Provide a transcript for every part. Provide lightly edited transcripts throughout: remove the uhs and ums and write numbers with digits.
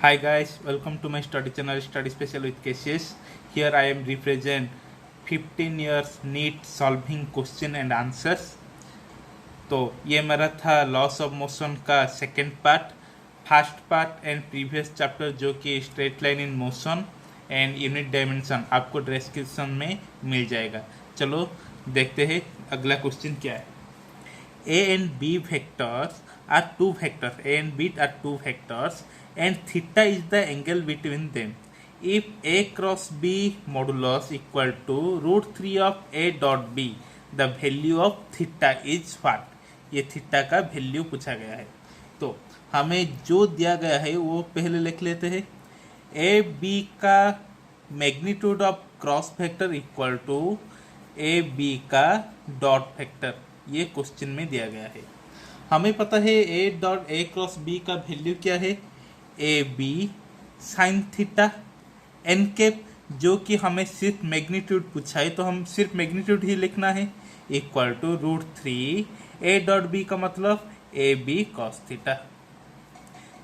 Hi guys, welcome to my study channel Study Special with Cassius. Here I am represent 15 years NEET solving question and answers. तो ये मेरा था loss of motion का second part, first part and previous chapter जो कि straight line in motion and unit dimension आपको description में मिल जाएगा। चलो देखते हैं अगला क्वेश्चन क्या है। A and B vectors are two vectors. A and B are two vectors, and theta is the angle between them. If A cross B modulus equal to root 3 of A dot B, the value of theta is what? ये theta का value पूछा गया है। तो हमें जो दिया गया है वो पहले लिख लेते हैं। ए बी का magnitude of cross vector equal to A B का डॉट वेक्टर, ये क्वेश्चन में दिया गया है। हमें पता है A dot A cross B का वैल्यू क्या है, A B sine theta N cap, जो कि हमें सिर्फ मैग्नीट्यूड पूछा है तो हम सिर्फ मैग्नीट्यूड ही लिखना है, equal to root 3 A dot B का मतलब ए बी कॉस थीटा।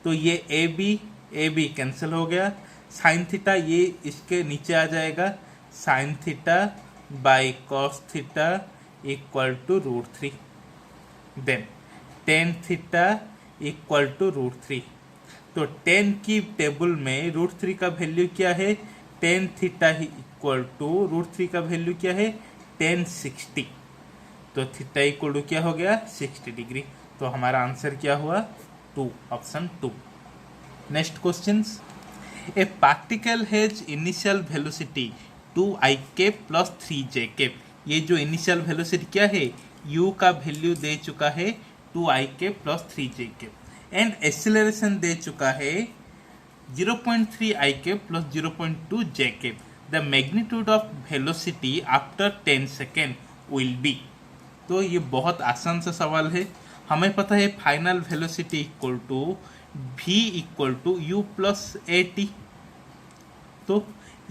तो ये ए बी कैंसिल हो गया, साइन थीटा ये इसके नीचे आ जाएगा, sine theta by cos theta equal to root 3, then tan theta equal to root 3। तो 10 की टेबल में रूट 3 का वैल्यू क्या है, tan theta equal to root 3 का वैल्यू क्या है, 1060। तो थीटा इक्वल टू क्या हो गया, 60 डिग्री। तो हमारा आंसर क्या हुआ, 2, option 2। Next question, A particle has initial velocity 2i cap plus 3j cap. ये जो इनिशियल वेलोसिटी क्या है, u का वैल्यू दे चुका है 2i cap plus 3j cap, and acceleration दे चुका है 0.3i cap plus 0.2j cap. The magnitude of velocity after 10 second will be. तो ये बहुत आसान सा सवाल है। हमें पता है final velocity equal to v equal to u plus A T. तो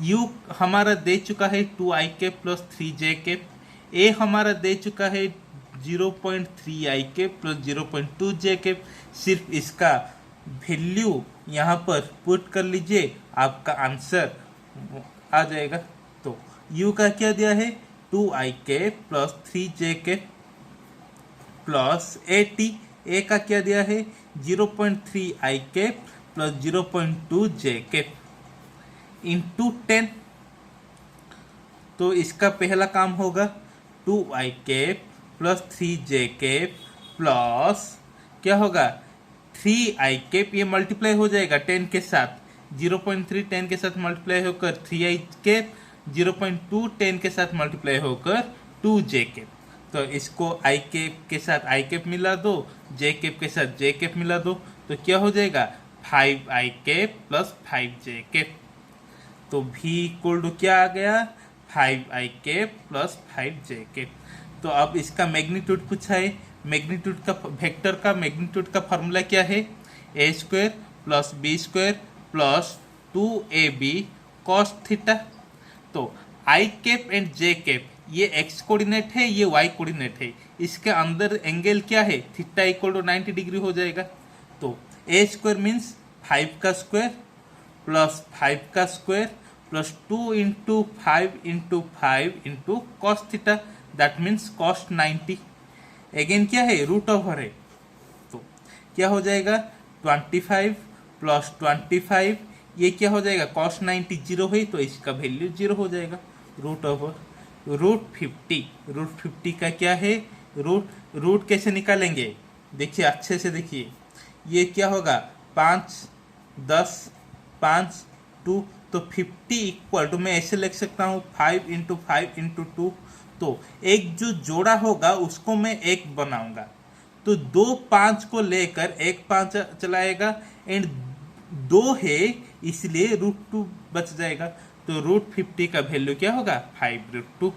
u हमारा दे चुका है 2i cap plus 3j cap, a हमारा दे चुका है 0.3i cap plus 0.2j cap. सिर्फ इसका वैल्यू यहाँ पर पुट कर लीजिए, आपका आंसर आ जाएगा। तो u का क्या दिया है, 2i cap plus 3j cap plus a का क्या दिया है, 0.3i cap plus 0.2j cap into 10। तो इसका पहला काम होगा 2i cap plus 3j cap plus क्या होगा 3i कैप, ये मल्टीप्लाई हो जाएगा 10 के साथ, 0.3 10 के साथ मल्टीप्लाई होकर 3i कैप, 0.2 10 के साथ मल्टीप्लाई होकर 2j कैप। तो इसको i कैप के साथ i कैप मिला दो, j कैप के साथ j कैप मिला दो, तो क्या हो जाएगा 5i cap plus 5j cap. तो v इक्वल टू क्या आ गया, 5i cap plus 5j cap. तो अब इसका मैग्नीट्यूड पूछा है, मैग्नीट्यूड का वेक्टर का मैग्नीट्यूड का फॉर्मूला क्या है, a square plus b square plus 2ab cos theta. तो i cap and j cap ये x कोऑर्डिनेट है, ये y कोऑर्डिनेट है, इसके अंदर एंगल क्या है, थीटा इक्वल टू 90 डिग्री हो जाएगा। तो a स्क्वायर मीन्स 5 का स्क्वायर प्लस 5 का square plus 2 into 5 into 5 into cos theta, that means cos 90। Again क्या है, रूट ओवर है, तो क्या हो जाएगा 25 प्लस 25, ये क्या हो जाएगा कॉस 90 जीरो है, तो इसका वैल्यू जीरो हो जाएगा। रूट ओवर रूट 50 का क्या है, रूट कैसे निकालेंगे, देखिए अच्छे से देखिए, ये क्या होगा 5 10 5 2, तो 50 इक्वल टू मैं ऐसे लिख सकता हूँ 5 इंटू 5 इंटू 2। तो एक जो जोड़ा होगा उसको मैं एक बनाऊंगा, तो 2 5 को लेकर एक 5 चलाएगा, एंड 2 है इसलिए रूट 2 बच जाएगा। तो रूट 50 का वैल्यू क्या होगा 5√2,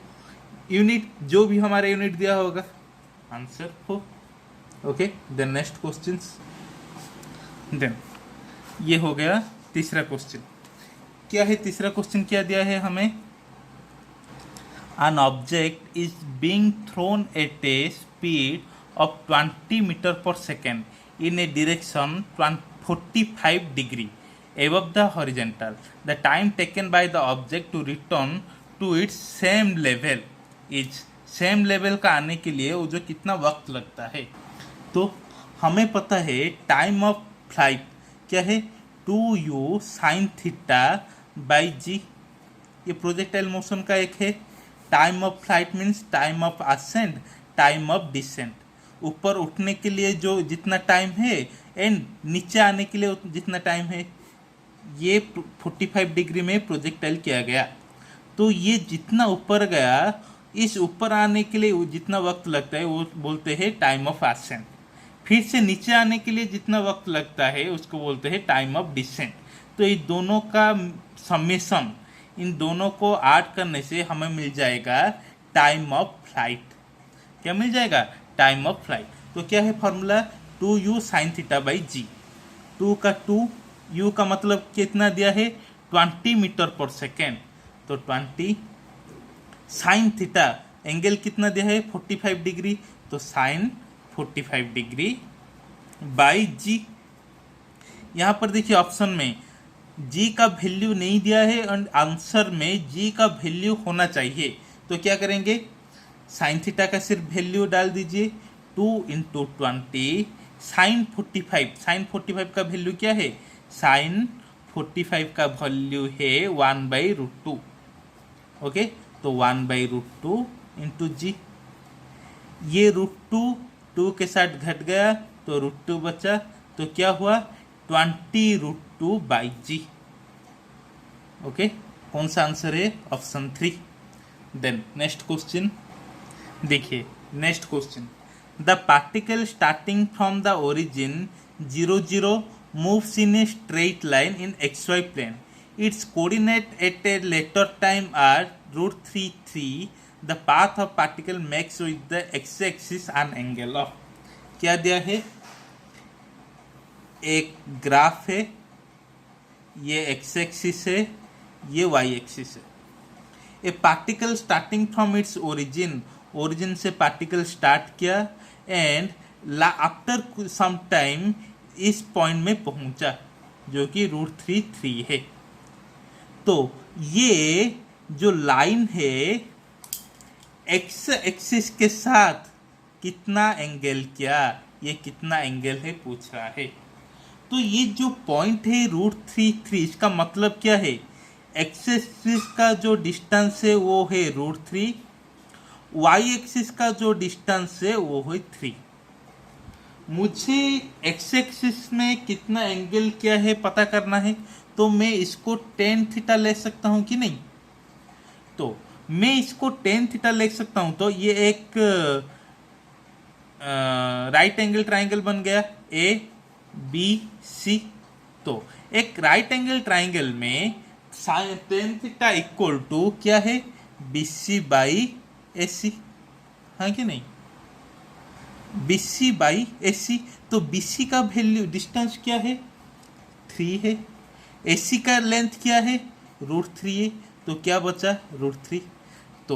यूनिट जो भी हमारा यूनिट दिया होगा, आंसर हो। Okay, then next question, then ये हो गया तीसरा क्वेश्चन। क्या है तीसरा क्वेश्चन, क्या दिया है हमें, an object is being thrown at a speed of 20 meter per second in a direction 45 degree above the horizontal. The time taken by the object to return to its same level is same level का आने के लिए वो जो कितना वक्त लगता है। तो हमें पता है टाइम ऑफ फ्लाइट क्या है 2u sine theta by g, ये प्रोजेक्टाइल मोशन का एक है। Time of flight means time of ascent, time of descent, ऊपर उठने के लिए जो जितना टाइम है एंड नीचे आने के लिए जितना टाइम है, ये 45 डिग्री में प्रोजेक्टाइल किया गया। तो ये जितना ऊपर गया, इस ऊपर आने के लिए जितना वक्त लगता है वो बोलते हैं टाइम ऑफ असेंट। फिर से नीचे आने के लिए जितना वक्त लगता है उसको बोलते हैं टाइम ऑफ डिसेंट। तो ये दोनों का समेशन, इन दोनों को ऐड करने से हमें मिल जाएगा टाइम ऑफ फ्लाइट। क्या मिल जाएगा? Time of flight. तो क्या है formula? 2u sine theta by g. 2 का 2, u का मतलब कितना दिया है 20 मीटर पर सेकेंड, तो 20 साइन थीटा एंगल कितना दिया है 45 डिग्री, तो साइन 45 डिग्री बाई जी। यहाँ पर देखिए ऑप्शन में जी का वैल्यू नहीं दिया है और आंसर में जी का वैल्यू होना चाहिए। तो क्या करेंगे? साइन थीटा का सिर्फ वैल्यू डाल दीजिए 2 इंटू 20 साइन 45। साइन 45 का वैल्यू क्या है? साइन 45 का वैल्यू है 1/√2। ओके, तो 1/√2 इंटू जी। ये √2 के साथ घट गया तो √2 बचा, तो क्या हुआ 20√2 बाई जी। ओके, कौन सा आंसर है? ऑप्शन 3। देन नेक्स्ट क्वेश्चन देखिए। Next question, the particle starting from the origin 0 0 moves in a straight line in xy plane. Its coordinate at a later time are √3 3. The path of particle makes with the x-axis an angle of, क्या दिया है? एक graph है, ये x-axis है, ये y-axis है। ए particle starting from its origin, origin से पार्टिकल स्टार्ट किया एंड आफ्टर सम टाइम इस पॉइंट में पहुंचा जो कि √3 3 है। तो ये जो लाइन है एक्स एक्सिस के साथ कितना एंगल किया, ये कितना एंगल है पूछ रहा है। तो ये जो पॉइंट है √3 3, इसका मतलब क्या है? एक्स एक्सिस का जो डिस्टेंस है वो है √3, वाई एक्सिस का जो डिस्टेंस है वो है 3। मुझे एक्स एक्सिस में कितना एंगल क्या है पता करना है, तो मैं इसको tan थीटा ले सकता हूं कि नहीं? तो मैं इसको tan थीटा ले सकता हूं, तो ये एक राइट एंगल ट्राइंगल बन गया ABC। तो एक राइट एंगल ट्राइंगल में tan थीटा इक्वल टू क्या है? BC बाई AC, हाँ कि नहीं? BC by AC। तो BC का वैल्यू डिस्टेंस क्या है? 3 है। AC का लेंथ क्या है? √3 है। तो क्या बचा? √3। तो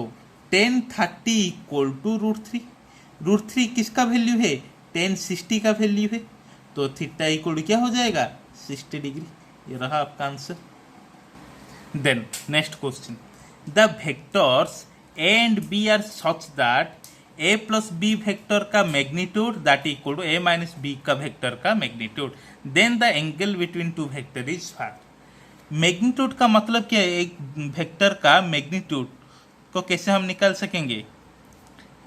tan 30 इक्वल टू √3। √3 किसका वैल्यू है? tan 60 का वैल्यू है। तो थीटा इक्वल टू क्या हो जाएगा? 60 डिग्री। ये रहा आपका answer. Then next question, the vectors A and B are such that A plus B vector का magnitude that equal to A minus B का वेक्टर का magnitude, then the angle between two vector is find. Magnitude का मतलब क्या है? एक vector का magnitude को कैसे हम निकाल सकेंगे?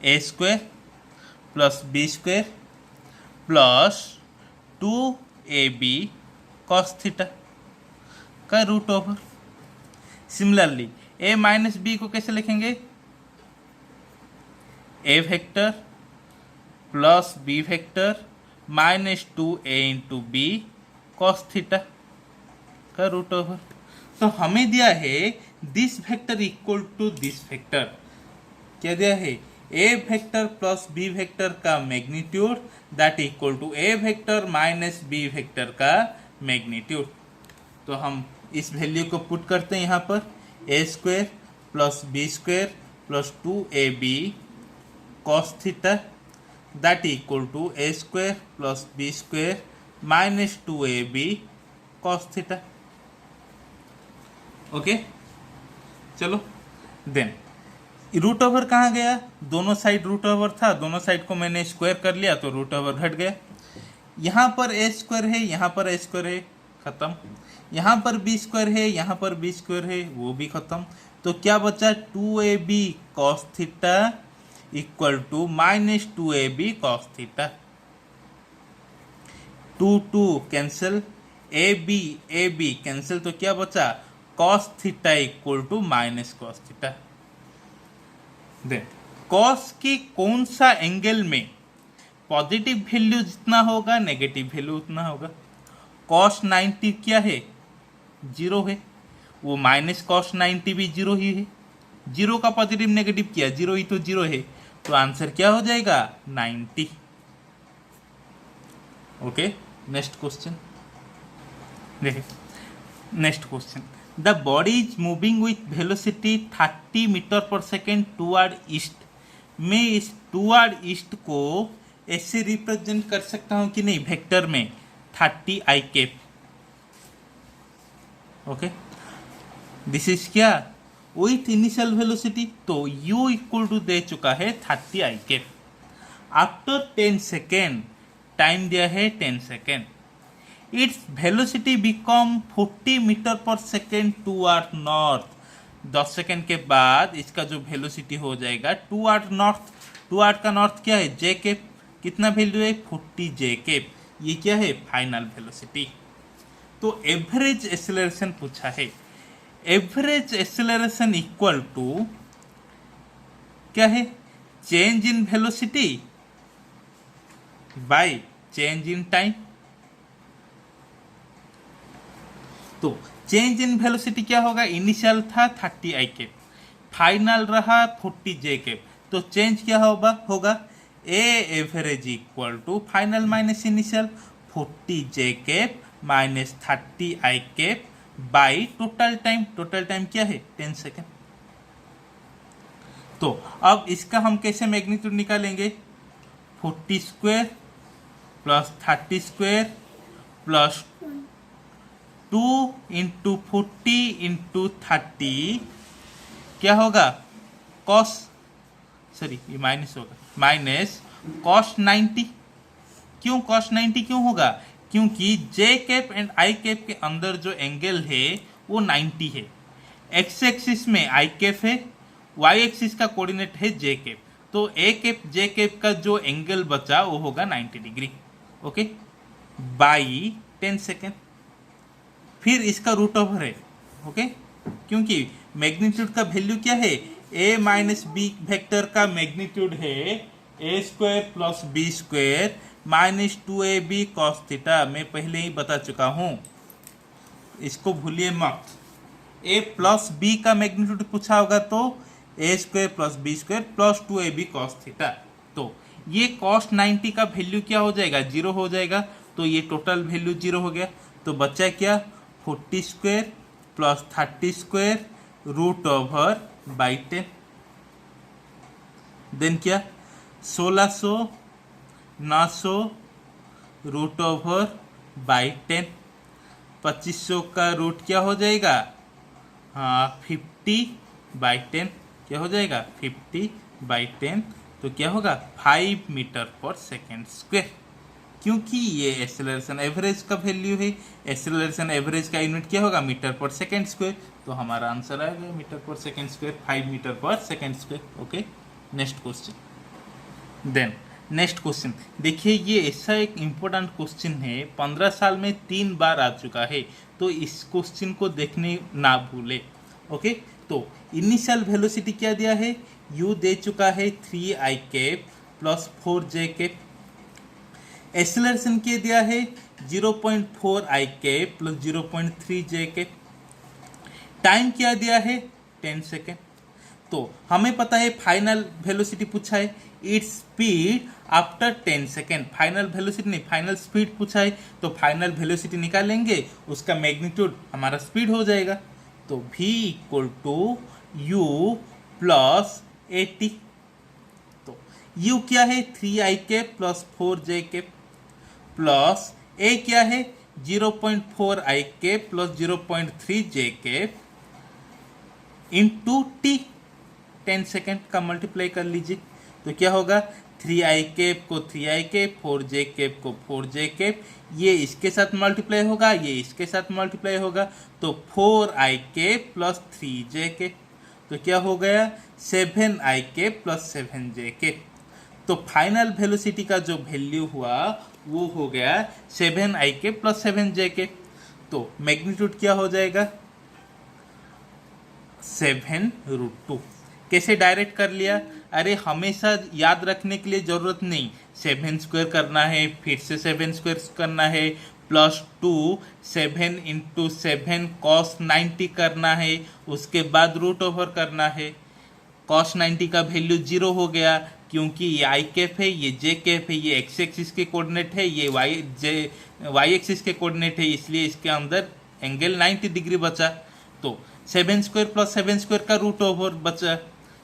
A² plus B² plus 2AB cos theta का √ओवर। सिमिलरली A माइनस B को कैसे लिखेंगे? A vector plus B vector minus 2A into B cos theta का √ओवर। तो हमें दिया है this vector equal to this vector. क्या दिया है? A vector plus B vector का magnitude that equal to A vector minus B vector का मैग्नीट्यूड। तो हम इस वैल्यू को पुट करते हैं यहाँ पर, A² plus B² plus 2AB cos theta that equal to A² plus B² minus 2AB cos theta. Okay चलो देन रूट ओवर कहाँ गया, दोनों साइड रूट ओवर था, दोनों साइड को मैंने स्क्वायर कर लिया तो रूट ओवर घट गया। यहाँ पर ए स्क्वायर है, यहाँ पर ए स्क्वायर है, खत्म। यहाँ पर बी स्क्वायर है, यहाँ पर बी स्क्वायर है, वो भी खत्म। तो क्या बचा, 2ab cos theta equal to minus 2ab cos theta. 2 cancel, A B cancel, तो क्या बचा, cos theta equal to minus cos theta. Then cos की कौन सा एंगल में पॉजिटिव वैल्यू जितना होगा नेगेटिव वैल्यू उतना होगा। cos 90 क्या है, जीरो है, वो माइनस cos 90 भी जीरो ही है। जीरो का पॉजिटिव नेगेटिव किया, जीरो ही तो जीरो है, तो आंसर क्या हो जाएगा, 90। ओके नेक्स्ट क्वेश्चन देखिए, next question, the body is moving with velocity 30 metre per second toward east. मैं इस टुवर्ड ईस्ट को ऐसे रिप्रेजेंट कर सकता हूं कि नहीं, वेक्टर में 30 I cap. Okay this is क्या, विथ इनिशियल वेलोसिटी, तो u इक्वल टू दे चुका है 30 I cap. After 10 second, time दिया है 10 second, it's velocity become 40 metre per second toward north. 10 second के बाद इसका जो वेलोसिटी हो जाएगा टुवर्ड नॉर्थ। टुवर्ड का नॉर्थ क्या है, जे कैप, कितना वैल्यू है, 40 जे कैप। ये क्या है, फाइनल वेलोसिटी। तो एवरेज एक्सेलरेशन पूछा है, एवरेज एक्सेलरेशन इक्वल टू क्या है, change in velocity by change in time. तो चेंज इन वेलोसिटी क्या होगा, इनिशियल था 30 आई कैप, फाइनल रहा 40 जे कैप, तो चेंज क्या होगा A average equal to final minus initial 40 J cap minus 30 I cap by total time. Total time क्या है, 10 सेकेंड। तो अब इसका हम कैसे मैग्नीट्यूड निकालेंगे, 40 square plus 30 square plus 2 into 40 into 30 क्या होगा, कॉस, सॉरी ये माइनस होगा, माइनस कॉस 90। क्यों कॉस 90 क्यों होगा, क्योंकि जे कैप एंड आई कैप के अंदर जो एंगल है वो 90 है। एक्स एक्सिस में आई कैप है, वाई एक्सिस का कोऑर्डिनेट है जे कैप, तो ए कैप जे कैप का जो एंगल बचा वो होगा 90 डिग्री। ओके बाई 10 सेकेंड, फिर इसका रूट ओवर है। ओके क्योंकि मैग्नीट्यूड का वैल्यू क्या है, ए माइनस बी वेक्टर का मैग्नीट्यूड है A square plus B square minus 2ab cos theta. मैं पहले ही बता चुका हूं, इसको भूलिए मत। ए प्लस बी का मैग्नीट्यूड पूछा होगा तो A square plus B square plus 2ab cos theta. तो ये cos 90 का वैल्यू क्या हो जाएगा, जीरो हो जाएगा, तो ये टोटल वैल्यू जीरो हो गया। तो बचा क्या, 40 square plus 30 square root over by 10, then क्या 1600 900 रूट ओवर बाई 10, 2500 का रूट क्या हो जाएगा, हाँ 50 बाई 10 क्या हो जाएगा, 50 बाई 10, तो क्या होगा 5 मीटर पर सेकेंड स्क्वायर। क्योंकि ये एक्सेलरेशन एवरेज का वैल्यू है, एक्सेलरेशन एवरेज का यूनिट क्या होगा, मीटर पर सेकेंड स्क्वायर, तो हमारा आंसर आएगा metre per second square, 5 metre per second square. Okay next question. Then next question देखिए, ये ऐसा एक इम्पोर्टेंट क्वेश्चन है, 15 साल में 3 बार आ चुका है, तो इस क्वेश्चन को देखने ना भूले। ओके तो इनिशियल वेलोसिटी क्या दिया है, u दे चुका है 3 i cap plus 4 j cap. Acceleration क्या दिया है, 0.4 i cap plus 0.3 j cap. Time क्या दिया है, 10 सेकेंड। तो हमें पता है फाइनल वेलोसिटी पूछा है, its speed after 10 second. Final velocity नहीं, फाइनल स्पीड पूछा है, तो फाइनल वेलोसिटी निकालेंगे, उसका मैग्नीट्यूड हमारा स्पीड हो जाएगा। तो v equal to u plus 80। तो u क्या है, 3 i cap plus 4 j cap plus a क्या है, 0.4 i cap plus 0.3 j cap into t, 10 second का मल्टीप्लाई कर लीजिए तो क्या होगा, 3i कैप को 3i कैप, 4j कैप को 4j कैप, ये इसके साथ मल्टीप्लाई होगा, ये इसके साथ मल्टीप्लाई होगा, तो 4i cap plus 3j cap, तो क्या हो गया 7i cap plus 7j cap. तो फाइनल वेलोसिटी का जो वैल्यू हुआ वो हो गया 7i cap plus 7j cap. तो मैग्नीट्यूड क्या हो जाएगा 7√2। कैसे डायरेक्ट कर लिया, अरे हमेशा याद रखने के लिए जरूरत नहीं, 7 स्क्वायर करना है, फिर से 7 स्क्वायर करना है, प्लस 2 7 इंटू 7 कॉस 90 करना है, उसके बाद रूट ओवर करना है। कॉस 90 का वैल्यू 0 हो गया क्योंकि ये आई कैप है, ये जे कैप है, ये एक्स एक्सिस के कोऑर्डिनेट है, ये वाई एक्सिस के कोऑर्डिनेट है, इसलिए इसके अंदर एंगल 90 डिग्री बचा। तो 7 स्क्वायर प्लस 7 स्क्वायर का रूट ओवर बचा,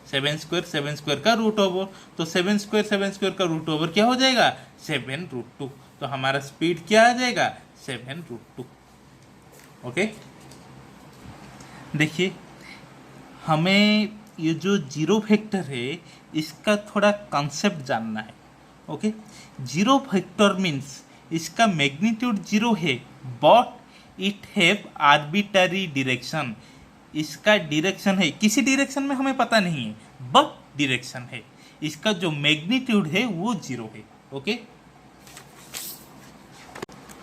7 स्क्वायर का रूट ओवर, तो 7 स्क्वायर का रूट ओवर क्या हो जाएगा 7√2। तो हमारा स्पीड क्या आ जाएगा 7√2। ओके, देखिए हमें ये जो जीरो वेक्टर है इसका थोड़ा कंसेप्ट जानना है। ओके, जीरो वेक्टर मीन्स इसका मैग्नीट्यूड 0 है but it have arbitrary direction. इसका डायरेक्शन है, किसी डायरेक्शन में हमें पता नहीं है बट डायरेक्शन है, इसका जो मैग्नीट्यूड है वो 0 है। ओके,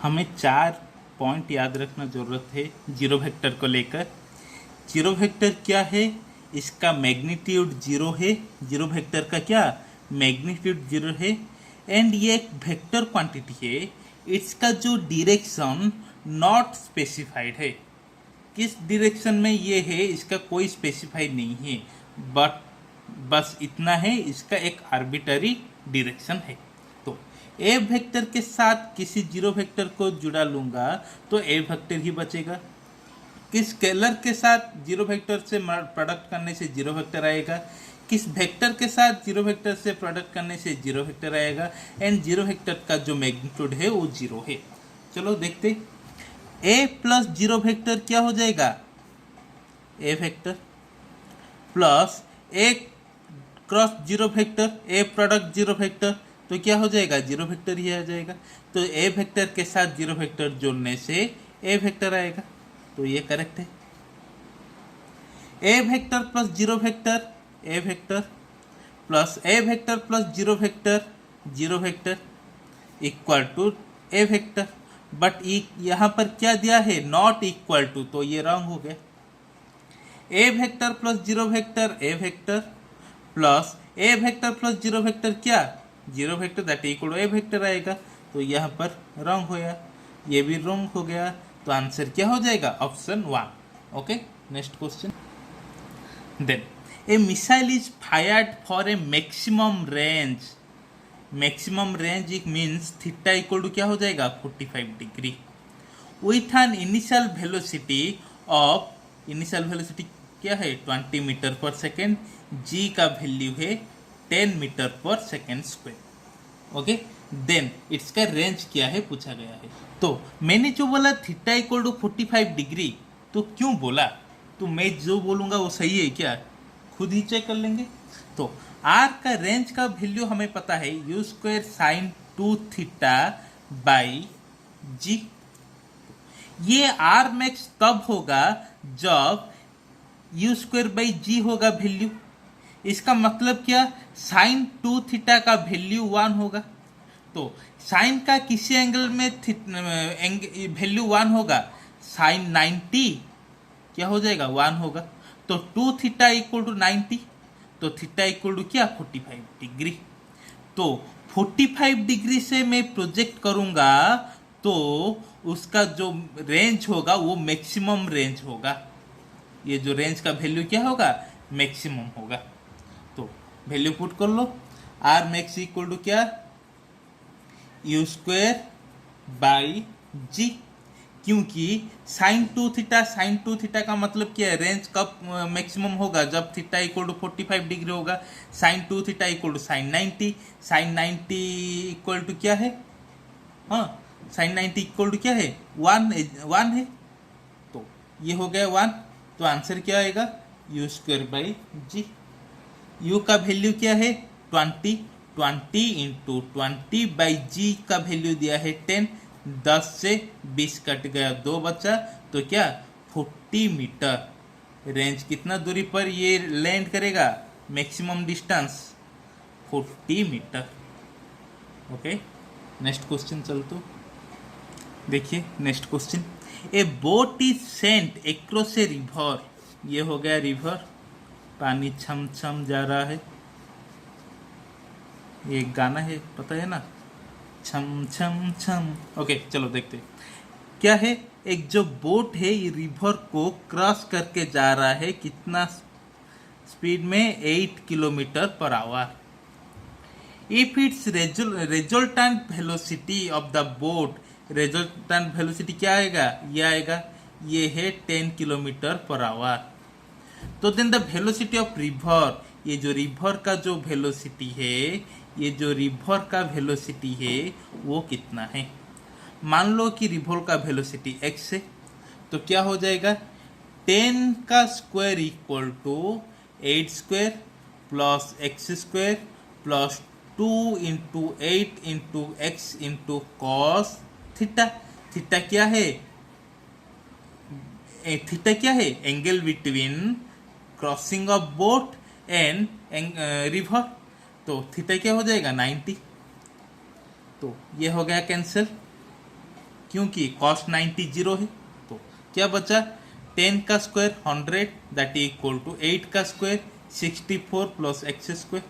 हमें 4 पॉइंट याद रखना जरूरत है जीरो वेक्टर को लेकर। जीरो वेक्टर क्या है, इसका मैग्नीट्यूड 0 है, जीरो वेक्टर का क्या मैग्नीट्यूड 0 है, एंड ये एक वेक्टर क्वांटिटी है, इसका जो डायरेक्शन नॉट स्पेसिफाइड है, किस डायरेक्शन में ये है इसका कोई स्पेसिफाइड नहीं है, बट बस इतना है इसका एक आर्बिटरी डायरेक्शन है। तो ए वेक्टर के साथ किसी जीरो वेक्टर को जुड़ा लूंगा तो ए वेक्टर ही बचेगा, किस स्केलर के साथ जीरो वेक्टर से प्रोडक्ट करने से जीरो वेक्टर आएगा, किस वेक्टर के साथ जीरो वेक्टर से प्रोडक्ट करने से जीरो वेक्टर आएगा, एंड जीरो वेक्टर का जो मैग्नीट्यूड है वो 0 है। चलो देखते, ए प्लस जीरो वेक्टर क्या हो जाएगा ए वेक्टर प्लस ए क्रॉस जीरो वेक्टर, ए प्रोडक्ट जीरो वेक्टर, तो क्या हो जाएगा जीरो वेक्टर ही आ जाएगा। तो ए वेक्टर के साथ जीरो वेक्टर जोड़ने से ए वेक्टर आएगा, तो ये करेक्ट है। A vector plus zero vector, A vector plus A vector plus zero vector equal to A vector, but यहाँ पर क्या दिया है नॉट इक्वल टू, तो ये रॉन्ग हो गया। A vector plus zero vector A vector plus A vector plus zero vector क्या zero vector that equal to A vector आएगा, तो यहाँ पर रॉन्ग हो गया, ये भी रॉन्ग हो गया, तो आंसर क्या हो जाएगा option 1। Okay, next question. Then a missile is fired for a maximum range, maximum range it means theta equal to क्या हो जाएगा 45 degree with an initial velocity of, initial velocity क्या है 20 मीटर पर सेकेंड, जी का value है 10 metre per second square. Okay, then इसका range क्या है पूछा गया है। तो मैंने जो बोला थीटा इक्वल टू 45 डिग्री, तो क्यों बोला, तो मैं जो बोलूँगा वो सही है क्या, खुद ही चेक कर लेंगे। तो आर का रेंज का वैल्यू हमें पता है u square sine 2 theta by g. ये आर मैक्स तब होगा जब यू स्क्वायर बाई जी होगा वैल्यू, इसका मतलब क्या साइन 2 थीटा का वैल्यू 1 होगा, तो साइन का किसी एंगल में वैल्यू 1 होगा, साइन 90 क्या हो जाएगा 1 होगा, तो 2 थीटा इक्वल टू 90, तो थीटा इक्वल टू क्या 45 डिग्री। तो 45 डिग्री से मैं प्रोजेक्ट करूंगा तो उसका जो रेंज होगा वो मैक्सिमम रेंज होगा, ये जो रेंज का वैल्यू क्या होगा मैक्सिमम होगा। तो वैल्यू पुट कर लो, आर मैक्स इक्वल टू क्या यू स्क्वायर बाई जी, क्योंकि साइन 2 थीटा का मतलब क्या है, रेंज कब मैक्सिमम होगा जब थीटा इक्वल टू 45 डिग्री होगा, sine 2 theta equal to sine 90, sine 90 equal to क्या है, हाँ साइन 90 इक्वल टू क्या है 1 है, तो ये हो गया 1, तो आंसर क्या आएगा U square by G. U का वैल्यू क्या है 20, 20 इंटू 20 बाई जी का वैल्यू दिया है 10, 10 से 20 कट गया, 2 बचा, तो क्या 40 मीटर। रेंज कितना दूरी पर ये लैंड करेगा, maximum distance 40 metre. Okay, next question चलते। देखिए next question, a boat is sent across a river. ये हो गया रिवर, पानी छम छम जा रहा है, ये एक गाना है पता है ना, छम छम छम। ओके चलो देखते हैं क्या है। एक जो बोट है ये रिवर को क्रॉस करके जा रहा है, कितना स्पीड में, 8 kilometre per hour. If it's resultant velocity of the boat, resultant velocity क्या आएगा, ये है 10 किलोमीटर पर आवर। तो then the velocity of river, ये जो रिवर का जो वेलोसिटी है, ये जो रिवर का वेलोसिटी है वो कितना है। मान लो कि रिवर का वेलोसिटी x है, तो क्या हो जाएगा 10 का square equal to 8 square plus X square plus 2 into 8 into X into cos theta. Theta क्या है, थीटा क्या है, angle between crossing of boat and river. तो थीटा क्या हो जाएगा 90। तो ये हो गया कैंसिल, क्योंकि कॉस 90 जीरो है। तो क्या बचा 10 का स्क्वायर 100 दैट इक्वल टू 8 का स्क्वायर 64 प्लस एक्स स्क्वायर।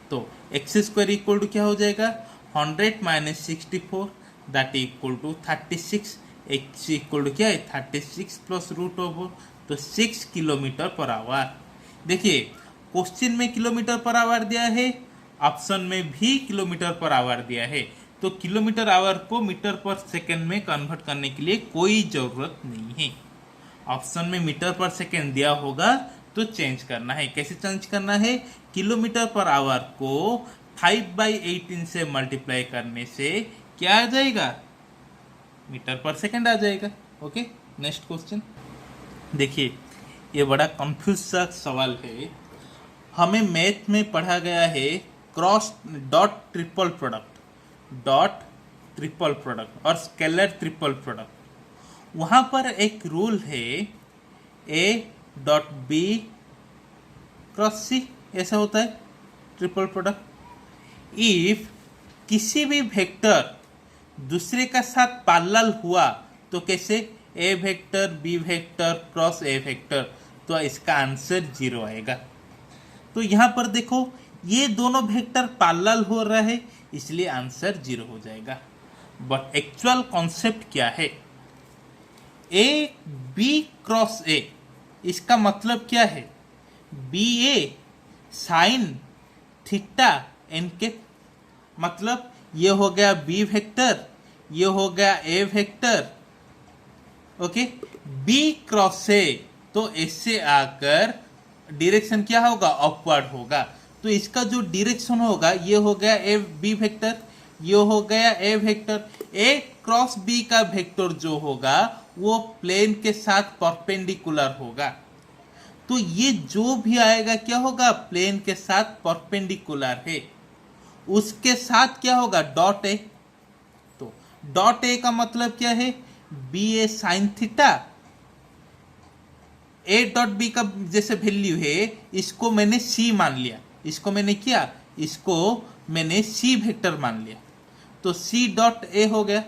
तो एक्स स्क्वायर इक्वल टू क्या हो जाएगा 100 minus 64 that equal to 36। X equal to क्या है 36 प्लस रूट ओवर, तो 6 किलोमीटर पर आवर। देखिए क्वेश्चन में किलोमीटर पर आवर दिया है, ऑप्शन में भी किलोमीटर पर आवर दिया है, तो किलोमीटर आवर को मीटर पर सेकंड में कन्वर्ट करने के लिए कोई जरूरत नहीं है। ऑप्शन में मीटर पर सेकंड दिया होगा तो चेंज करना है। कैसे चेंज करना है, किलोमीटर पर आवर को 5/18 से मल्टीप्लाई करने से क्या आ जाएगा, मीटर पर सेकंड आ जाएगा। ओके नेक्स्ट क्वेश्चन देखिए, ये बड़ा कंफ्यूज सा सवाल है। हमें मैथ में पढ़ा गया है क्रॉस डॉट ट्रिपल प्रोडक्ट और स्केलर ट्रिपल प्रोडक्ट। वहां पर एक रूल है a डॉट बी क्रॉस सी, ऐसा होता है ट्रिपल प्रोडक्ट। इफ किसी भी वेक्टर दूसरे का साथ पैरेलल हुआ तो कैसे, A vector B vector cross A vector, तो इसका आंसर 0 आएगा। तो यहाँ पर देखो ये दोनों वेक्टर पैरेलल हो रहा है, इसलिए आंसर 0 हो जाएगा। बट एक्चुअल कॉन्सेप्ट क्या है, ए बी क्रॉस ए, इसका मतलब क्या है, B A sine theta N के, मतलब ये हो गया बी वेक्टर, ये हो गया A vector. Okay, B cross A, तो इससे आकर डायरेक्शन क्या होगा, अपवर्ड होगा। तो इसका जो डायरेक्शन होगा ये हो गया ए बी वेक्टर, ये हो गया A vector. A cross B का वेक्टर जो होगा वो प्लेन के साथ परपेंडिकुलर होगा। तो ये जो भी आएगा क्या होगा, प्लेन के साथ परपेंडिकुलर है, उसके साथ क्या होगा डॉट ए। तो डॉट ए का मतलब क्या है, B A sine theta, A dot B का जैसे वैल्यू है इसको मैंने सी मान लिया, इसको मैंने किया, इसको मैंने सी वेक्टर मान लिया, तो सी डॉट ए हो गया।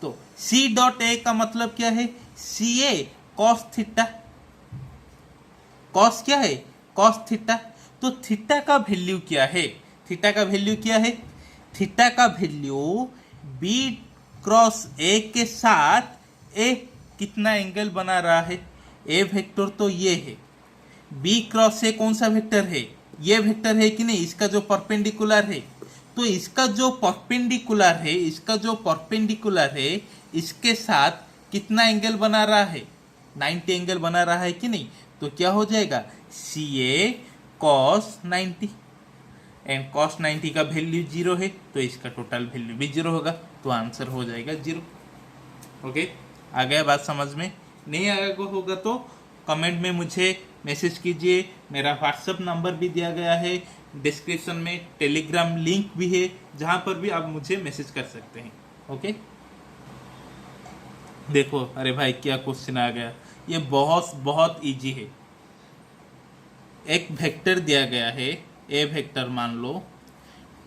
तो सी डॉट ए का मतलब क्या है, सी ए कॉस थीटा, कॉस क्या है, कॉस थीटा। तो थीटा का वैल्यू क्या है, थीटा का वैल्यू क्या है, थीटा का वैल्यू बी क्रॉस ए के साथ ए कितना एंगल बना रहा है, ए वेक्टर तो ये है, बी क्रॉस ए कौन सा वेक्टर है, ये वेक्टर है कि नहीं, इसका जो परपेंडिकुलर है। तो इसका जो परपेंडिकुलर है, इसका जो परपेंडिकुलर है इसके साथ कितना एंगल बना रहा है, 90 एंगल बना रहा है कि नहीं। तो क्या हो जाएगा, सी ए कॉस 90, एंड कॉस 90 का वैल्यू 0 है, तो इसका टोटल वैल्यू भी 0 होगा, तो आंसर हो जाएगा 0। ओके, आ गया बात समझ में, नहीं आएगा होगा तो कमेंट में मुझे मैसेज कीजिए। मेरा व्हाट्सअप नंबर भी दिया गया है, डिस्क्रिप्शन में टेलीग्राम लिंक भी है, जहाँ पर भी आप मुझे मैसेज कर सकते हैं। ओके, देखो, अरे भाई क्या क्वेश्चन आ गया, ये बहुत बहुत इजी है। एक वेक्टर दिया गया है, ए वेक्टर मान लो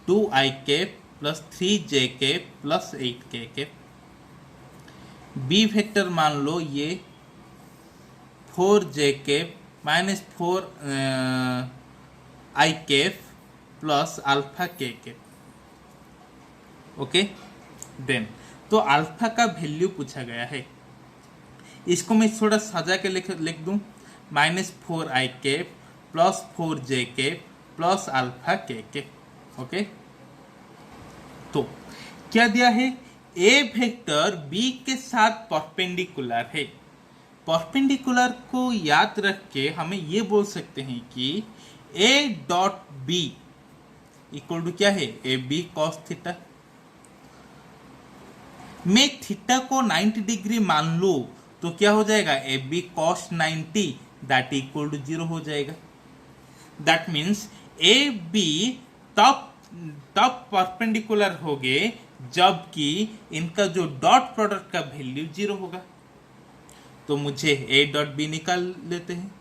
2i cap plus 3j cap plus 8k cap. B vector मान लो ये 4j cap minus 4i cap plus alpha k cap. Okay, then तो अल्फा का वैल्यू पूछा गया है, इसको मैं थोड़ा सजा के लिख दूं, -4i cap plus 4j cap plus alpha k cap. Okay, तो क्या दिया है, ए वेक्टर बी के साथ परपेंडिकुलर है। परपेंडिकुलर को याद रख के हमें ये बोल सकते हैं कि A dot B equal to क्या है, ए बी कॉस थीटा। मैं थीटा को 90 डिग्री मान लूं तो क्या हो जाएगा, A B cos 90 that equal to 0 हो जाएगा। दैट मीन्स ए बी तब परपेंडिकुलर हो गए जबकि इनका जो डॉट प्रोडक्ट का वैल्यू 0 होगा। तो मुझे ए डॉट बी निकाल लेते हैं।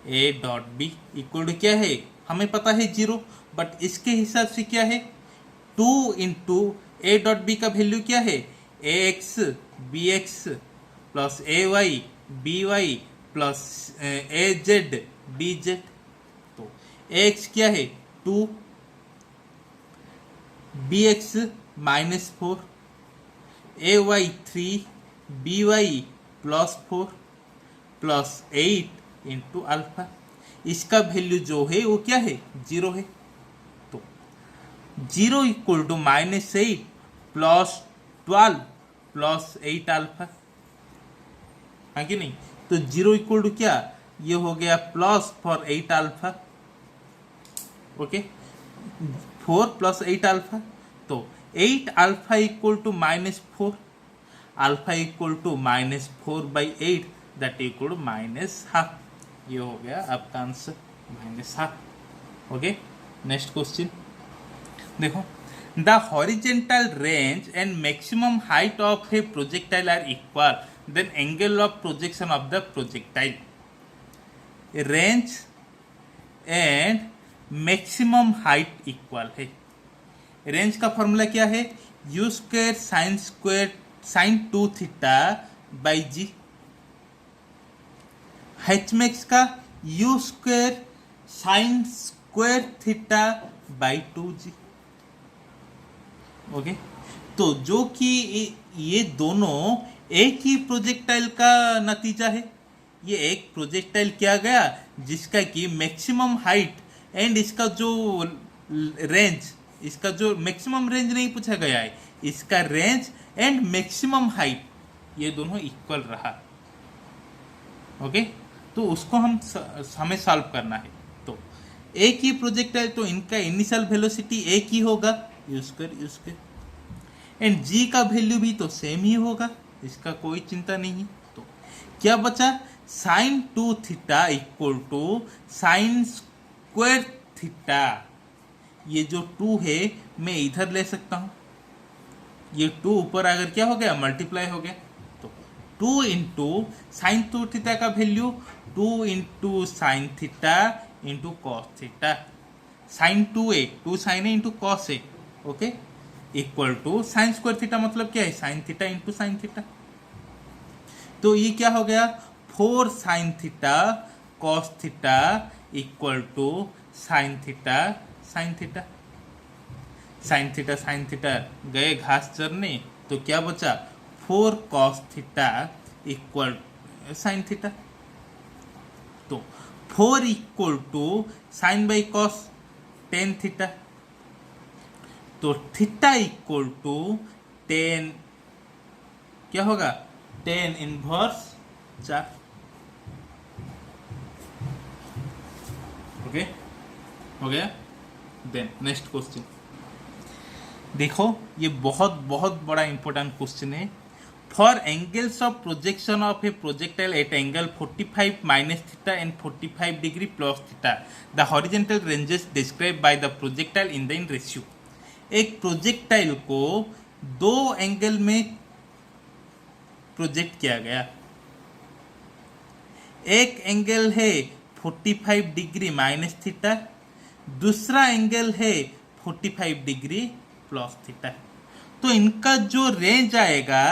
A dot B equal to क्या है, हमें पता है 0, बट इसके हिसाब से क्या है, 2 इंटू ए डॉट बी का वैल्यू क्या है, A X B X plus A Y B Y plus A Z B Z. तो ए एक्स क्या है 2, B X -4, A Y 3, B Y +4 plus 8 into alpha. इसका वैल्यू जो है वो क्या है, 0 है। तो 0 equal to -8 plus 12 plus 8 alpha, है कि नहीं। तो 0 इक्वल टू क्या, ये हो गया plus four 8 alpha. Okay, 4 plus 8 alpha, तो 8 alpha equal to -4, alpha equal to -4/8 that equal to -12। ये हो गया आपका आंसर, -12। ओके, नेक्स्ट क्वेश्चन देखो, the horizontal range and maximum height of a projectile are equal, then angle of projection of the projectile. Range and maximum height equal है। Range का formula क्या है, u² sin 2 theta by G. Max का u² sin² theta by 2g। Okay, तो जो कि ये दोनों एक ही प्रोजेक्टाइल का नतीजा है। ये एक प्रोजेक्टाइल किया गया जिसका कि मैक्सिमम हाइट एंड इसका जो रेंज, इसका जो मैक्सिमम रेंज नहीं पूछा गया है, इसका रेंज एंड मैक्सिमम हाइट ये दोनों इक्वल रहा। ओके, तो उसको हमें सॉल्व करना है। तो एक ही प्रोजेक्टाइल, तो इनका इनिशियल वेलोसिटी एक ही होगा, u², एंड g का वैल्यू भी तो सेम ही होगा, इसका कोई चिंता नहीं। तो क्या बचा, sin 2 theta equal to sin² theta. ये जो 2 है मैं इधर ले सकता हूं, ये 2 ऊपर अगर क्या हो गया, मल्टीप्लाई हो गया। तो 2 इंटू साइन 2 थीटा का value 2 into sine theta into cos theta. Sine 2a, 2 sine a into cos a, okay, equal to sin² theta मतलब क्या है, sine theta into sine theta. तो ये क्या हो गया, 4 sine theta cos theta equal to sine theta sine theta. Sine theta गए घास चरने, तो क्या बचा, 4 cos theta equal sine theta. तो 4 equal to sine by cos 10 theta. तो थीटा इक्वल टू 10 क्या होगा, 10 इनवर्स 4। ओके, हो गया। देन नेक्स्ट क्वेश्चन देखो, ये बहुत बहुत बड़ा इंपॉर्टेंट क्वेश्चन है। For angles of projection of a projectile eight angle 45 minus theta and 45 degree plus theta the horizontal ranges describe by the projectile in the in ratio. एक projectile को दो angle में प्रोजेक्ट किया गया, एक angle है 45 degree minus theta, दूसरा angle है 45 डिग्री प्लस थीटा। तो इनका जो रेंज आएगा,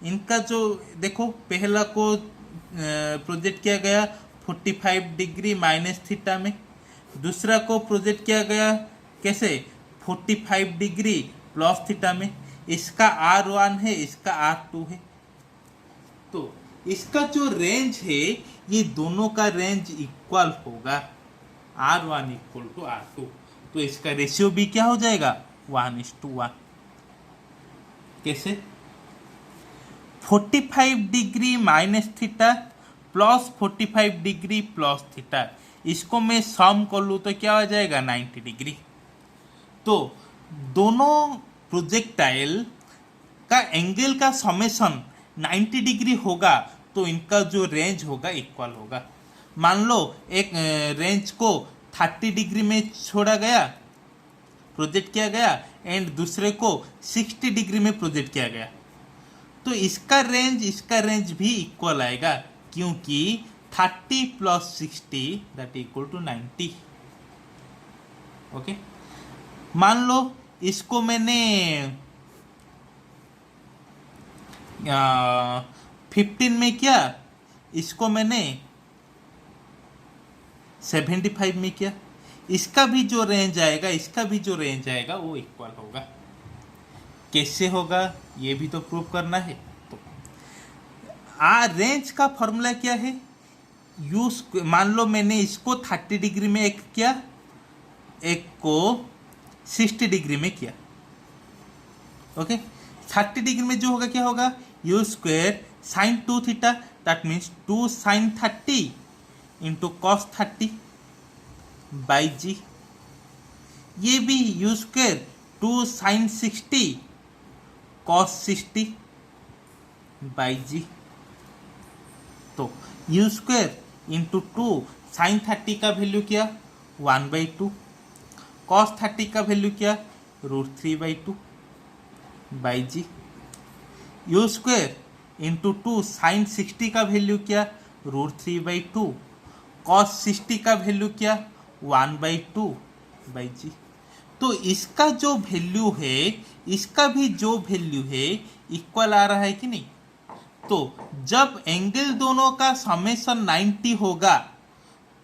इनका जो देखो पहला को प्रोजेक्ट किया गया 45 डिग्री माइनस थीटा में, दूसरा को प्रोजेक्ट किया गया कैसे 45 डिग्री प्लस थीटा में। इसका R1 है, इसका R2 है। तो इसका जो रेंज है ये दोनों का रेंज इक्वल होगा, R1 इक्वल टू R2। तो इसका रेशियो भी क्या हो जाएगा 1:1। कैसे 45 degree minus theta plus 45 degree plus theta, इसको मैं सम कर लूँ तो क्या हो जाएगा 90 डिग्री। तो दोनों प्रोजेक्टाइल का एंगल का समेशन 90 डिग्री होगा तो इनका जो रेंज होगा इक्वल होगा। मान लो एक रेंज को 30 डिग्री में छोड़ा गया, प्रोजेक्ट किया गया, एंड दूसरे को 60 डिग्री में प्रोजेक्ट किया गया, तो इसका रेंज भी इक्वल आएगा, क्योंकि 30 plus 60 that equal to 90। Okay, मान लो इसको मैंने 15 में किया, इसको मैंने 75 में किया, इसका भी जो रेंज आएगा, इसका भी जो रेंज आएगा वो इक्वल होगा। कैसे होगा ये भी तो प्रूव करना है। तो रेंज का फॉर्मूला क्या है, मान लो मैंने इसको 30 डिग्री में एक किया, एक को 60 डिग्री में किया। ओके, 30 डिग्री में जो होगा क्या होगा, u square sine 2 theta, that means 2 sine 30 into cos 30 by g. ये भी u square 2 sine 60 cos 60 by g. तो यू स्क्वायर इंटू 2 साइन 30 का वैल्यू क्या 1/2, कॉस 30 का वैल्यू क्या √3/2 by G. U square into 2 sine 60 का वैल्यू क्या √3/2, cos 60 का वैल्यू क्या 1/2 बाई जी। तो इसका जो वैल्यू है, इसका भी जो वैल्यू है इक्वल आ रहा है कि नहीं। तो जब एंगल दोनों का समेशन 90 होगा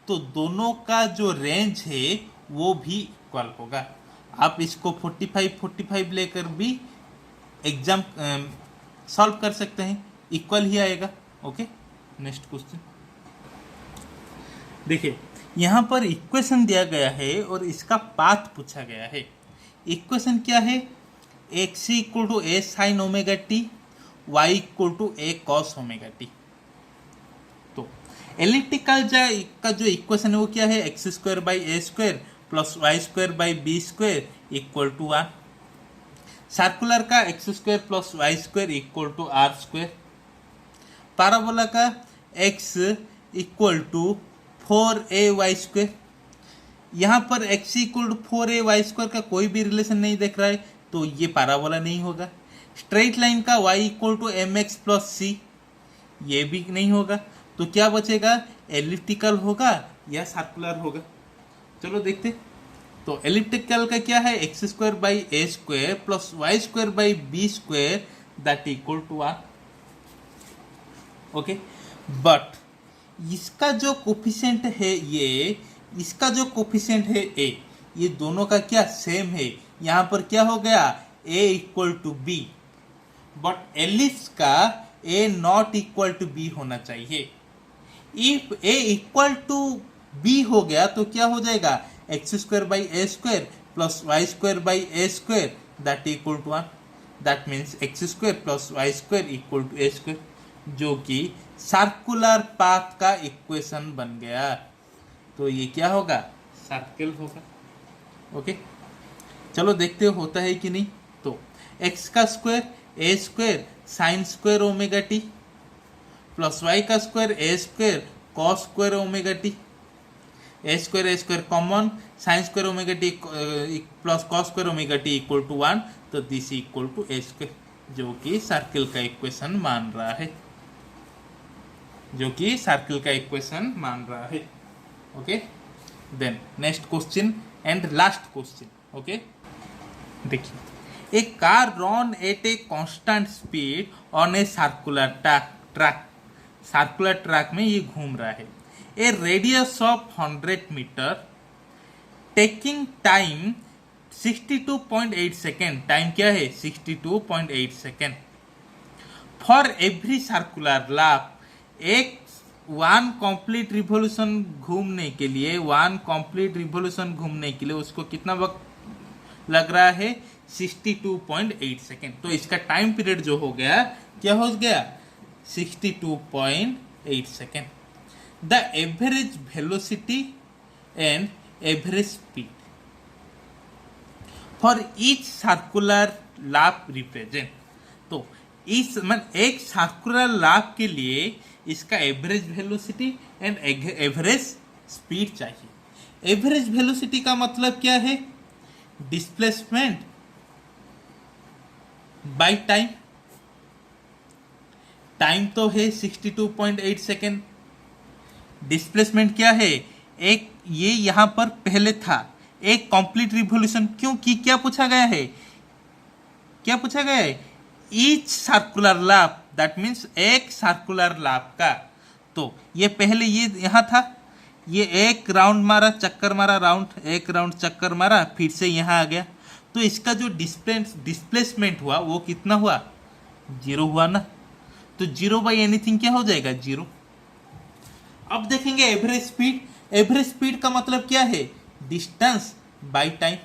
तो दोनों का जो रेंज है वो भी इक्वल होगा। आप इसको 45 लेकर भी एग्जाम सॉल्व कर सकते हैं, इक्वल ही आएगा। ओके, नेक्स्ट क्वेश्चन देखिए, यहाँ पर इक्वेशन दिया गया है और इसका पाथ पूछा गया है। इक्वेशन क्या है, x equal to a sine omega t, y equal to a cos omega t. तो एलिप्टिकल का जो इक्वेशन है वो क्या है, x square by A square plus Y square by B square equal to 1। Circular का x square plus Y square equal to r square. Parabola का x equal to 4ay square. यहाँ पर x equal to 4ay square का कोई भी relation नहीं देख रहा है, तो ये पैराबोला नहीं होगा। स्ट्रेट लाइन का y equal to mx plus c, ये भी नहीं होगा। तो क्या बचेगा, एलिप्टिकल होगा या सर्कुलर होगा। चलो देखते। तो एलिप्टिकल का क्या है, x square by A square plus Y square by B square that equal to 1। Okay, but इसका जो कोफिशिएंट है ये, इसका जो कोफिशिएंट है ए, ये दोनों का क्या सेम है। यहाँ पर क्या हो गया, a equal to b, but ellipse का a not equal to b होना चाहिए। If a equal to b हो गया तो क्या हो जाएगा, x square by A square plus Y square by A square that equal to 1। That means x square plus Y square equal to a square, जो कि सर्कुलर पाथ का equation बन गया। तो ये क्या होगा, सर्कल होगा। ओके, चलो देखते हो होता है कि नहीं। तो एक्स का square a square sine square omega t plus y का square a square cos square omega t, a square common, sine square omega t plus cos square omega t equal to 1, तो this equal to a square, जो कि circle का equation मान रहा है, जो कि सर्किल का इक्वेशन मान रहा है। Okay, then next question and last question. Okay, देखिए, a car run at a constant speed on a circular track, circular track में ये घूम रहा है, a radius of 100 metre, taking time 62.8 second, time क्या है 62.8 second, for every circular lap, एक 1 complete revolution घूमने के लिए, 1 कंप्लीट रिवॉल्यूशन घूमने के लिए उसको कितना वक्त लग रहा है 62.8 सेकेंड। तो इसका टाइम पीरियड जो हो गया, क्या हो गया 62.8 second. The average velocity and average speed for each circular lap represent, तो इस एक सर्कुलर लैप के लिए इसका average velocity and average speed चाहिए। एवरेज वेलोसिटी का मतलब क्या है, डिस्प्लेसमेंट बाय टाइम, टाइम तो है 62.8 सेकेंड, डिस्प्लेसमेंट क्या है, एक ये यहां पर पहले था, एक कंप्लीट रिवॉल्यूशन, क्योंकि क्या पूछा गया है, क्या पूछा गया है, each circular lap, that means एक सर्कुलर लैप का, तो ये पहले ये यहां था, ये एक राउंड मारा, चक्कर मारा, राउंड एक राउंड चक्कर मारा, फिर से यहां आ गया, तो इसका जो डिस्प्लेसमेंट हुआ वो कितना हुआ, 0 हुआ ना, तो 0 बाई एनीथिंग क्या हो जाएगा 0। अब देखेंगे एवरेज स्पीड, एवरेज स्पीड का मतलब क्या है, डिस्टेंस बाय टाइम।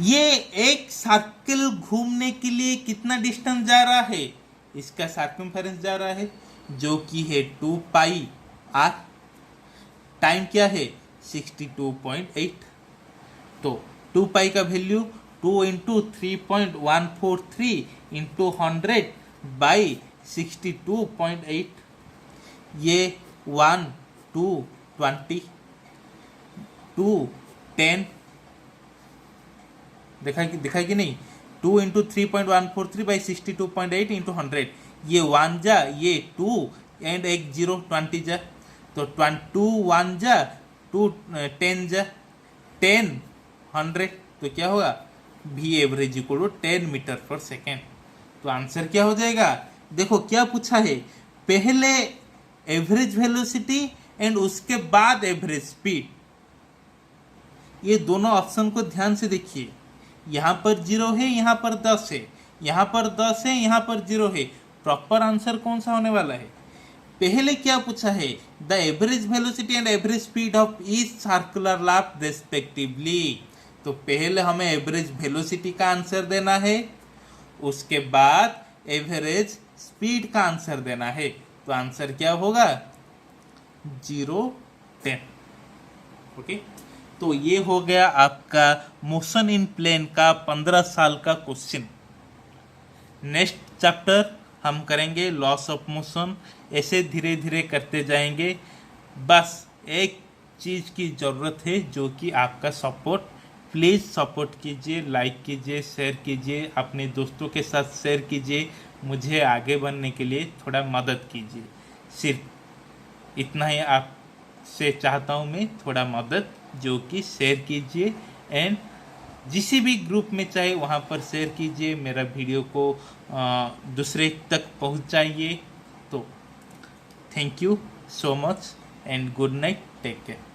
ये एक सर्कल घूमने के लिए कितना डिस्टेंस जा रहा है, इसका सर्कमफेरेंस जा रहा है, जो कि है 2 पाई आर, टाइम क्या है 62.8, तो 2 पाई का वैल्यू 2 इंटू 3.143 इंटू 100 बाई 62.8, ये 1 2 20 2 10, दिखा कि नहीं, 2 इंटू 3.143 बाई 62.8 इंटू 100, ये 1 जा, ये 2 एंड एक 0 20 जा, तो 2 1 जा 2 10 जा, 10 100, तो क्या होगा भी average equal to 10 metre per second. तो आंसर क्या हो जाएगा, देखो क्या पूछा है, पहले एवरेज वेलोसिटी एंड उसके बाद एवरेज स्पीड, ये दोनों ऑप्शन को ध्यान से देखिए, यहाँ पर 0 है, यहाँ पर 10 है, यहाँ पर 10 है, यहाँ पर 0 है, प्रॉपर आंसर कौन सा होने वाला है, पहले क्या पूछा है, the average velocity and average speed of each circular lap respectively, तो पहले हमें एवरेज वेलोसिटी का आंसर देना है, उसके बाद एवरेज स्पीड का आंसर देना है, तो आंसर क्या होगा 0 10। ओके, तो ये हो गया आपका मोशन इन प्लेन का 15 साल का क्वेश्चन। नेक्स्ट चैप्टर हम करेंगे लॉस ऑफ मोशन, ऐसे धीरे धीरे करते जाएंगे। बस एक चीज़ की ज़रूरत है, जो कि आपका सपोर्ट, प्लीज़ सपोर्ट कीजिए, लाइक कीजिए, शेयर कीजिए, अपने दोस्तों के साथ शेयर कीजिए, मुझे आगे बढ़ने के लिए थोड़ा मदद कीजिए, सिर्फ इतना ही आपसे चाहता हूँ मैं, थोड़ा मदद, जो कि शेयर कीजिए एंड जिस भी ग्रुप में चाहे वहाँ पर शेयर कीजिए, मेरा वीडियो को दूसरे तक पहुँचाइए। तो thank you so much and good night, take care.